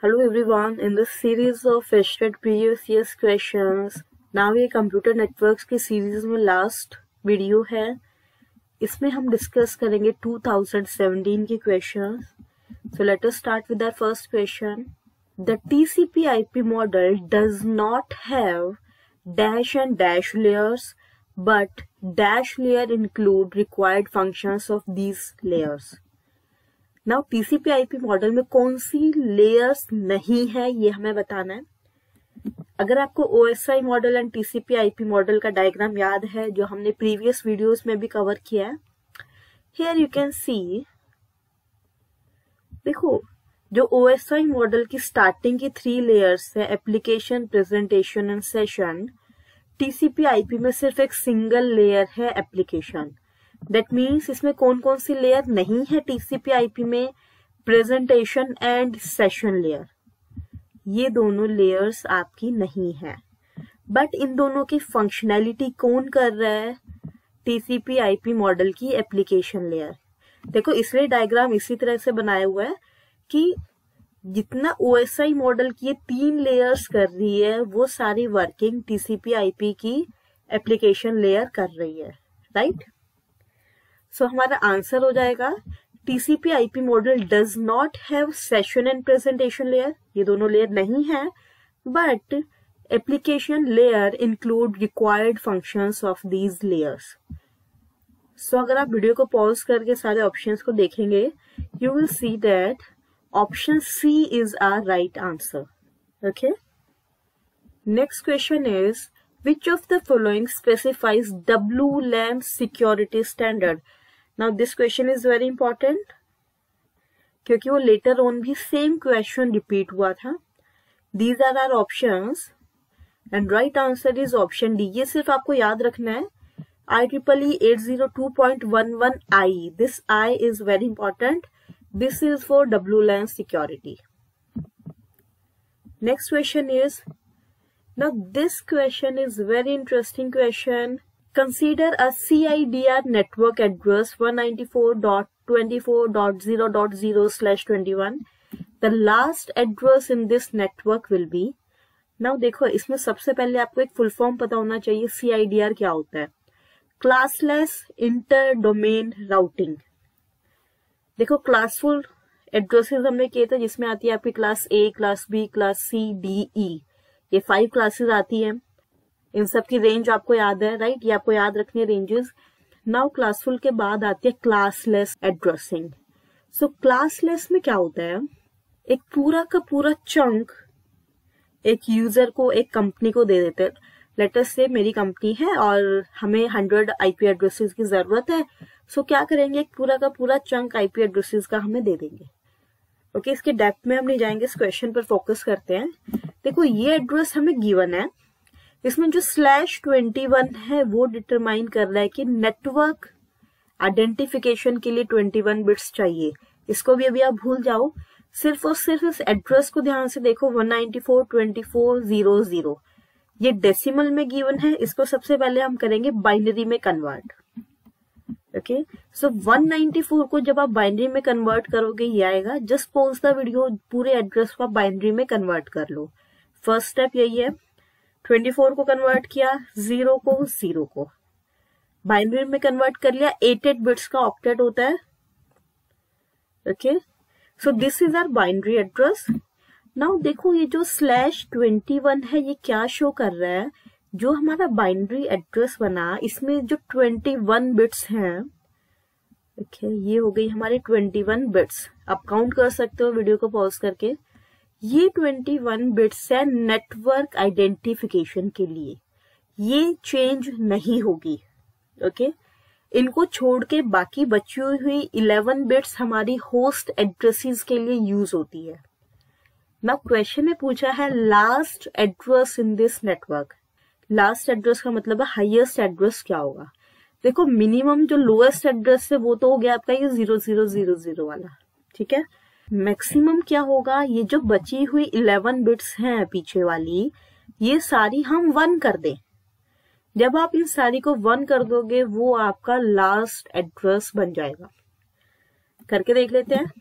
Hello everyone, in this series of Freshnet previous years questions, now ये computer networks की series में last video है। इसमें हम डिस्कस करेंगे 2017 के questions. So let us start with our first question. The TCP/IP model does not have dash and dash layers, but dash layer include required functions of these layers. Now TCP/IP model में कौन सी layers नहीं है ये हमें बताना है। अगर आपको OSI model and TCP/IP model का डायग्राम याद है जो हमने प्रीवियस वीडियोस में भी कवर किया है, हियर यू कैन सी, देखो जो OSI मॉडल की स्टार्टिंग की 3 लेयर्स है, application, presentation and session, TCP/IP में सिर्फ एक सिंगल लेयर है, एप्लीकेशन। दैट मीन्स इसमें कौन कौन सी लेयर नहीं है TCP/IP में, प्रेजेंटेशन एंड सेशन लेयर, ये दोनों लेयर्स आपकी नहीं है। बट इन दोनों की फंक्शनैलिटी कौन कर रहा है? TCP/IP मॉडल की एप्लीकेशन लेयर। देखो इसलिए डायग्राम इसी तरह से बनाया हुआ है कि जितना OSI मॉडल की ये 3 लेयर्स कर रही है वो सारी वर्किंग TCP/IP की एप्लीकेशन लेयर कर रही है, राइट? सो हमारा आंसर हो जाएगा TCP/IP model does not have session and presentation layer, ये दोनों लेयर नहीं है, but application layer include required functions of these layers. So अगर आप वीडियो को पॉज करके सारे ऑप्शंस को देखेंगे, you will see that option C is our right answer. Okay, next question is which of the following specifies WLAN security standard? Now this question is very important क्योंकि वो later on भी same question repeat हुआ था। These are our options and right answer is option D. ये सिर्फ आपको याद रखना है, IEEE 802.11i. This I is very important. This is for WLAN security. Next question is, now this question is very interesting question. Consider a CIDR network address 194.24.0.0/21. The last address in this network will be. Now देखो इसमें सबसे पहले आपको एक full form पता होना चाहिए CIDR क्या होता है। Classless inter domain routing. देखो क्लासफुल एड्रेसेस हमने किए थे जिसमें आती है आपकी class A, class B, class C, D, E, ये 5 क्लासेस आती हैं। इन सब की रेंज आपको याद है, राइट? ये आपको याद रखनी है रेंजेस। नाउ क्लासफुल के बाद आती है क्लासलेस एड्रेसिंग। सो क्लासलेस में क्या होता है, एक पूरा का पूरा चंक एक यूजर को, एक कंपनी को दे देते हैं। लेट अस से मेरी कंपनी है और हमें 100 IP एड्रेसेस की जरूरत है। सो क्या करेंगे, एक पूरा का पूरा चंक IP एड्रेसेस का हमें दे देंगे। ओके, इसके डेप्थ में हम नहीं जाएंगे, इस क्वेश्चन पर फोकस करते हैं। देखो ये एड्रेस हमें गिवन है, इसमें जो /21 है वो डिटरमाइन कर रहा है कि नेटवर्क आइडेंटिफिकेशन के लिए 21 बिट्स चाहिए। इसको भी अभी आप भूल जाओ, सिर्फ और सिर्फ इस एड्रेस को ध्यान से देखो, 194.24.00 ये डेसिमल में गिवन है। इसको सबसे पहले हम करेंगे बाइनरी में कन्वर्ट। ओके, सो 194 को जब आप बाइनरी में कन्वर्ट करोगे ये आएगा। जस्ट पॉज द वीडियो, पूरे एड्रेस को आप बाइनरी में कन्वर्ट कर लो। फर्स्ट स्टेप यही है। 24 को कन्वर्ट किया, 0 को 0 को बाइनरी में कन्वर्ट कर लिया। 88 बिट्स का ऑक्टेट होता है। Okay, so this is our binary address. Now देखो ये जो /21 है ये क्या शो कर रहा है, जो हमारा बाइनरी एड्रेस बना इसमें जो 21 बिट्स हैं। ओके, ये हो गई हमारी 21 बिट्स। आप काउंट कर सकते हो वीडियो को पॉज करके। ये 21 बिट्स है नेटवर्क आइडेंटिफिकेशन के लिए, ये चेंज नहीं होगी। ओके, इनको छोड़ के बाकी बची हुई 11 बिट्स हमारी होस्ट एड्रेसेस के लिए यूज होती है। नाउ क्वेश्चन में पूछा है last address in this network. Last address का मतलब है हाईएस्ट एड्रेस क्या होगा। देखो मिनिमम जो लोएस्ट एड्रेस है वो तो हो गया आपका ये 0000 वाला, ठीक है। मैक्सिमम क्या होगा, ये जो बची हुई 11 बिट्स हैं पीछे वाली, ये सारी हम 1 कर दें। जब आप इन सारी को 1 कर दोगे वो आपका लास्ट एड्रेस बन जाएगा। करके देख लेते हैं।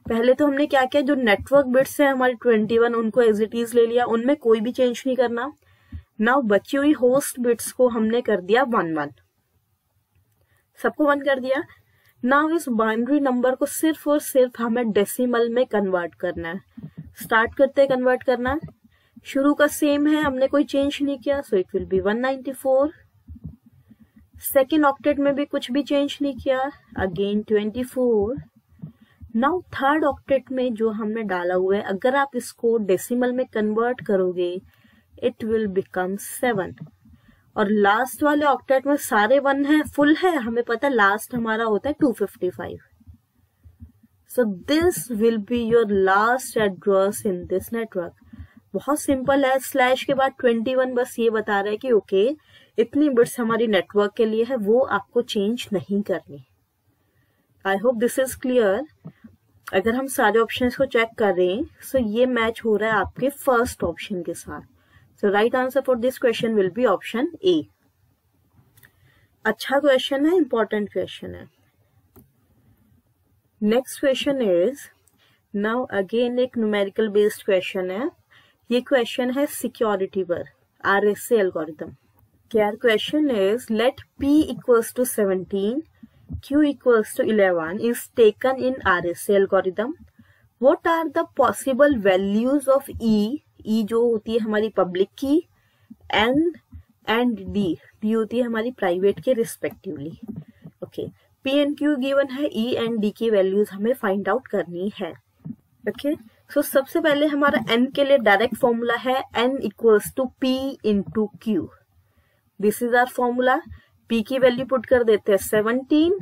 पहले तो हमने क्या किया, जो नेटवर्क बिट्स है हमारे 21 उनको एज इट इज ले लिया, उनमें कोई भी चेंज नहीं करना। नाउ बची हुई होस्ट बिट्स को हमने कर दिया 1 सबको 1 कर दिया। नाउ इस बाइनरी नंबर को सिर्फ और सिर्फ हमें डेसिमल में कन्वर्ट करना है। स्टार्ट करते हैं कन्वर्ट करना, शुरू का सेम है, हमने कोई चेंज नहीं किया, so it will be 194। Second octet में भी कुछ भी चेंज नहीं किया, अगेन 24। नाउ थर्ड ऑक्टेट में जो हमने डाला हुआ है, अगर आप इसको डेसिमल में कन्वर्ट करोगे इट विल बिकम 7। और लास्ट वाले ऑक्टेट में सारे 1 है, फुल है, हमें पता लास्ट हमारा होता है 255। So this will be your last address in this network. बहुत सिंपल है, स्लैश के बाद 21 बस ये बता रहा है कि ओके इतनी बिट्स हमारी नेटवर्क के लिए है, वो आपको चेंज नहीं करनी। I hope this is clear. अगर हम सारे ऑप्शंस को चेक करें सो ये मैच हो रहा है आपके फर्स्ट ऑप्शन के साथ। So right answer for this question will be option A. अच्छा क्वेश्चन है, इंपॉर्टेंट क्वेश्चन है। Next question is, now again एक न्यूमेरिकल बेस्ड क्वेश्चन है। ये क्वेश्चन है सिक्योरिटी पर, RSA एल्गोरिथम। क्या question is, let P equals to 17, Q equals to 11 is taken in RSA algorithm. What are the possible values of E? E जो होती है हमारी पब्लिक की, N and D, D होती है हमारी प्राइवेट के respectively. Okay, P and Q given है, E and D की वैल्यूज हमें फाइंड आउट करनी है। ओके, सो सबसे पहले हमारा N के लिए डायरेक्ट फॉर्मूला है N equals to P into Q। This is our formula. P की वैल्यू पुट कर देते हैं 17,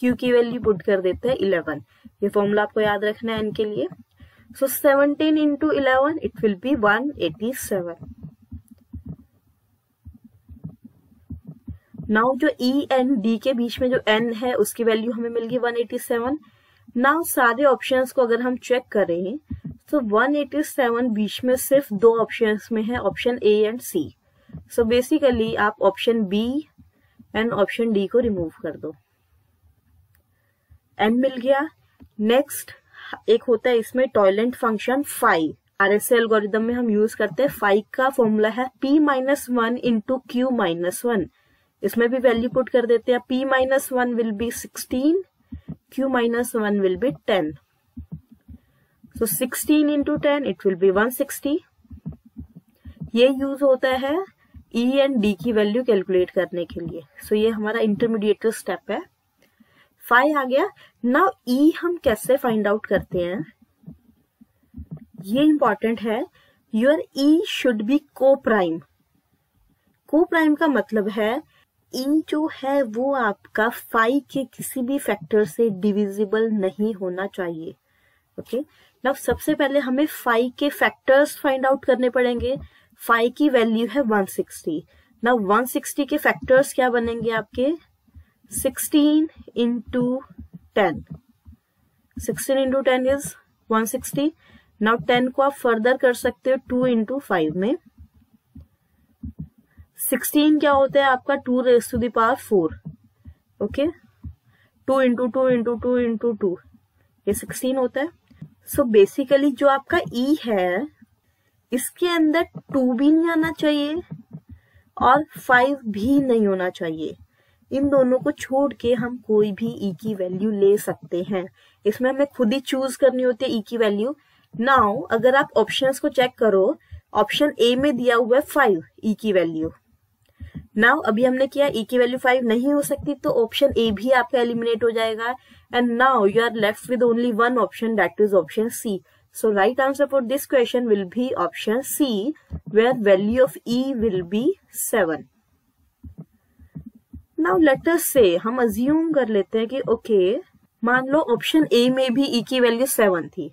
Q की वैल्यू पुट कर देते हैं 11। ये फॉर्मूला आपको याद रखना है N के लिए। सो 17 into 11 it will be 187। Now जो E एंड D के बीच में जो N है उसकी वैल्यू हमें मिल गई 187। नाउ सारे ऑप्शंस को अगर हम चेक करें तो 187 बीच में सिर्फ 2 ऑप्शंस में है, option A and C। So basically आप option B and option D को रिमूव कर दो। N मिल गया। नेक्स्ट एक होता है इसमें totient function phi. RSA algorithm में हम यूज करते हैं, फाई का फॉर्मूला है P-1 इंटू Q-1। इसमें भी वैल्यू पुट कर देते हैं, P-1 will be 16, Q-1 will be 10। So 16 into 10 it will be 160। ये यूज होता है E एंड D की वैल्यू कैलकुलेट करने के लिए। सो ये हमारा इंटरमीडिएट स्टेप है। 5 आ गया। नाउ E हम कैसे फाइंड आउट करते हैं, ये इंपॉर्टेंट है। योर E शुड बी को प्राइम। को प्राइम का मतलब है E जो है वो आपका 5 के किसी भी फैक्टर से डिविजिबल नहीं होना चाहिए। ओके, नाउ सबसे पहले हमें 5 के फैक्टर्स फाइंड आउट करने पड़ेंगे। 5 की वैल्यू है 160। नाउ 160 के फैक्टर्स क्या बनेंगे आपके, 16 इंटू 10। 16 into 10 is 160। नाउ 10 को आप फर्दर कर सकते हो 2 इंटू 5 में। 16 क्या होता है आपका 2 raise to the power 4। Okay, 2 into 2 into 2 into 2, ये 16 होता है। सो बेसिकली जो आपका E है इसके अंदर 2 भी नहीं आना चाहिए और 5 भी नहीं होना चाहिए। इन दोनों को छोड़ के हम कोई भी E की वैल्यू ले सकते हैं। इसमें हमें खुद ही चूज करनी होती है E की वैल्यू। नाउ अगर आप ऑप्शंस को चेक करो, ऑप्शन ए में दिया हुआ है 5 E की वैल्यू। नाउ अभी हमने किया E की वैल्यू 5 नहीं हो सकती, तो ऑप्शन ए भी आपका एलिमिनेट हो जाएगा। And now you are left with only one option, that is option C. So right answer for this question will be option C, where value of E will be 7. Now let us say, हम assume कर लेते हैं कि okay, मान लो option A में भी E की value 7 थी।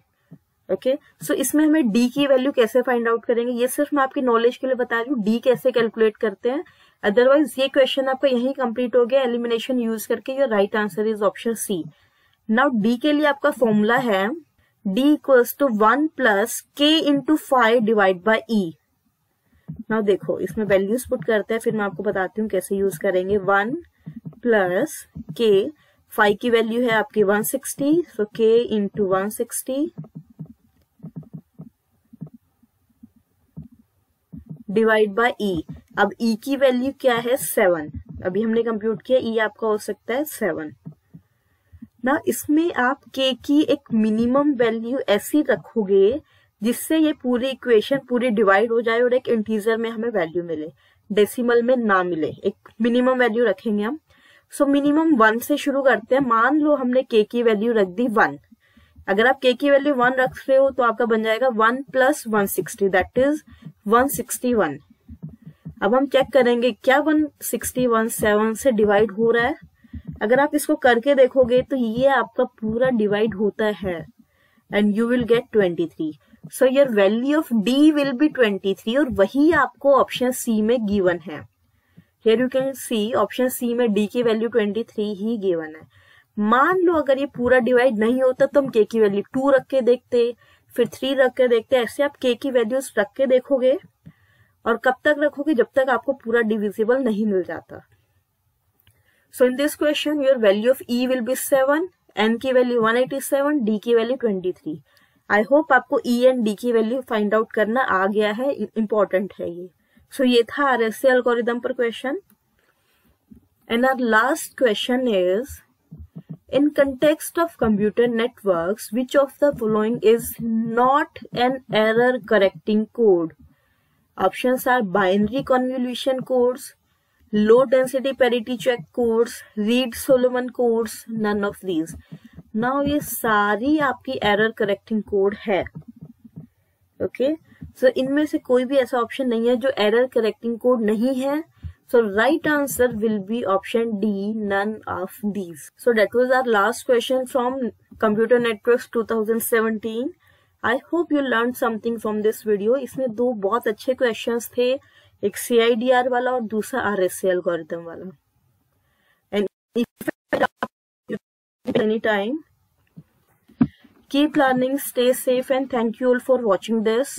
ओके, सो इसमें हमें D की वैल्यू कैसे फाइंड आउट करेंगे, ये सिर्फ मैं आपकी नॉलेज के लिए बता रही हूँ D कैसे कैलकुलेट करते हैं। अदरवाइज ये क्वेश्चन आपका यही कंप्लीट हो गया एलिमिनेशन यूज करके। Your right answer is option C. Now D के लिए आपका फॉर्मूला है D equals to 1 plus K into 5 divide by E। Now देखो इसमें वैल्यूज पुट करते हैं, फिर मैं आपको बताती हूँ कैसे यूज करेंगे। 1 प्लस K, फाई की वैल्यू है आपकी 160, सो k into 160 divide by e। अब e की वैल्यू क्या है 7, अभी हमने कंप्यूट किया, e आपका हो सकता है 7 ना। इसमें आप k की एक मिनिमम वैल्यू ऐसी रखोगे जिससे ये पूरी इक्वेशन पूरी डिवाइड हो जाए और एक इंटीजर में हमें वैल्यू मिले, डेसिमल में ना मिले, एक मिनिमम वैल्यू रखेंगे हम। सो मिनिमम 1 से शुरू करते हैं। मान लो हमने k की वैल्यू रख दी 1, अगर आप k की वैल्यू 1 रख रहे हो तो आपका बन जाएगा 1 प्लस 160 दैट इज 161। अब हम चेक करेंगे क्या 161 7 से डिवाइड हो रहा है। अगर आप इसको करके देखोगे तो ये आपका पूरा डिवाइड होता है and you will get 23। So your value of d will be 23 और वही आपको ऑप्शन सी में गिवन है। Here you can see option C में d की वैल्यू 23 ही गिवन है। मान लो अगर ये पूरा डिवाइड नहीं होता तो हम k की वैल्यू 2 रख के देखते, फिर 3 रख के देखते, ऐसे आप k की वैल्यूज रख के देखोगे और कब तक रखोगे, जब तक आपको पूरा डिविजिबल नहीं मिल जाता। So in this question your value of e will be 7, n की वैल्यू 187, d की वैल्यू 23। आई होप आपको e एंड d की वैल्यू फाइंड आउट करना आ गया है, इंपॉर्टेंट है ये। सो ये था आरएसए एल्गोरिथम पर question. And our last question is in context of computer networks, which of the following is not an error correcting code? Options are binary convolution codes, low density parity check codes, Reed-Solomon codes, none of these. Now ये सारी आपकी error correcting code है। Okay, so इनमें से कोई भी ऐसा option नहीं है जो error correcting code नहीं है। So right answer will be option D, none of these. So that was our last question from Computer Networks 2017. I hope you learned something from this video. इसमें दो बहुत अच्छे questions थे, एक CIDR वाला और दूसरा RSA algorithm वाला। And if any time, keep learning, stay safe and thank you all for watching this.